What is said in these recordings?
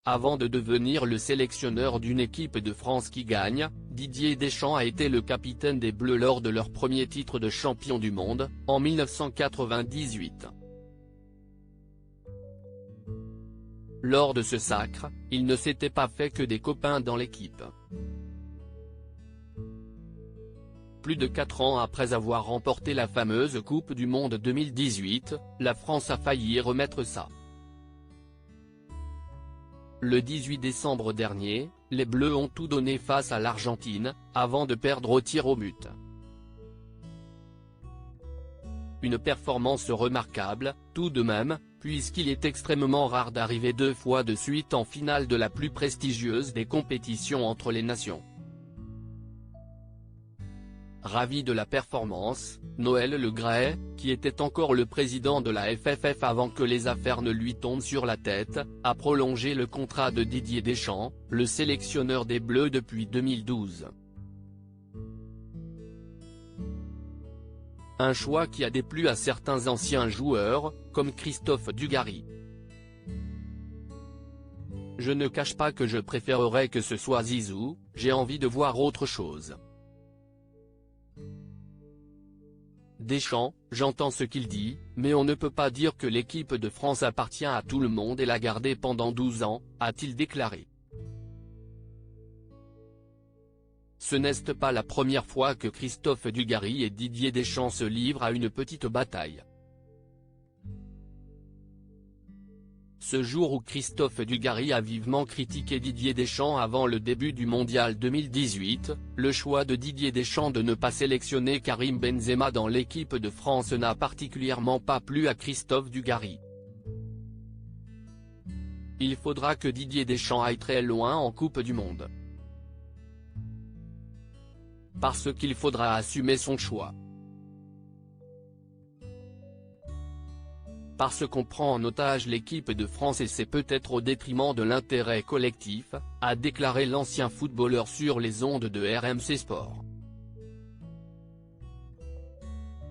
Avant de devenir le sélectionneur d'une équipe de France qui gagne, Didier Deschamps a été le capitaine des Bleus lors de leur premier titre de champion du monde, en 1998. Lors de ce sacre, il ne s'était pas fait que des copains dans l'équipe. Plus de 4 ans après avoir remporté la fameuse Coupe du Monde 2018, la France a failli remettre ça. Le 18 décembre dernier, les Bleus ont tout donné face à l'Argentine, avant de perdre au tir au but. Une performance remarquable, tout de même, puisqu'il est extrêmement rare d'arriver 2 fois de suite en finale de la plus prestigieuse des compétitions entre les nations. Ravi de la performance, Noël Le Graët, qui était encore le président de la FFF avant que les affaires ne lui tombent sur la tête, a prolongé le contrat de Didier Deschamps, le sélectionneur des Bleus depuis 2012. Un choix qui a déplu à certains anciens joueurs, comme Christophe Dugarry. Je ne cache pas que je préférerais que ce soit Zizou, j'ai envie de voir autre chose. Deschamps, j'entends ce qu'il dit, mais on ne peut pas dire que l'équipe de France appartient à tout le monde et l'a gardée pendant 12 ans, a-t-il déclaré. Ce n'est pas la première fois que Christophe Dugarry et Didier Deschamps se livrent à une petite bataille. Ce jour où Christophe Dugarry a vivement critiqué Didier Deschamps avant le début du Mondial 2018, le choix de Didier Deschamps de ne pas sélectionner Karim Benzema dans l'équipe de France n'a particulièrement pas plu à Christophe Dugarry. Il faudra que Didier Deschamps aille très loin en Coupe du Monde. Parce qu'il faudra assumer son choix. Parce qu'on prend en otage l'équipe de France et c'est peut-être au détriment de l'intérêt collectif, a déclaré l'ancien footballeur sur les ondes de RMC Sport.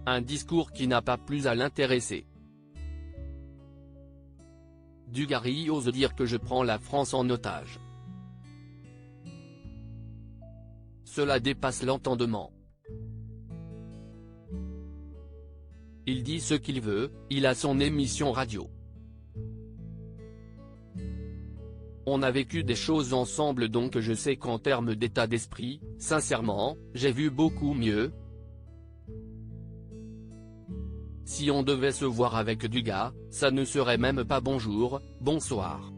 Un discours qui n'a pas plu à l'intéressé. Dugarry ose dire que je prends la France en otage. Cela dépasse l'entendement. Il dit ce qu'il veut, il a son émission radio. On a vécu des choses ensemble donc je sais qu'en termes d'état d'esprit, sincèrement, j'ai vu beaucoup mieux. Si on devait se voir avec du gars, ça ne serait même pas bonjour, bonsoir.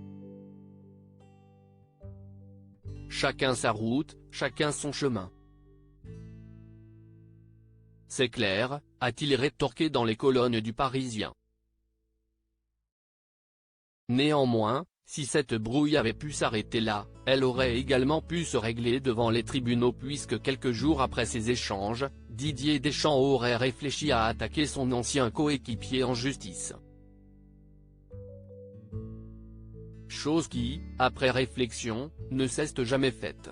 Chacun sa route, chacun son chemin. C'est clair, a-t-il rétorqué dans les colonnes du Parisien. Néanmoins, si cette brouille avait pu s'arrêter là, elle aurait également pu se régler devant les tribunaux puisque quelques jours après ces échanges, Didier Deschamps aurait réfléchi à attaquer son ancien coéquipier en justice. Chose qui, après réflexion, ne s'est jamais faite.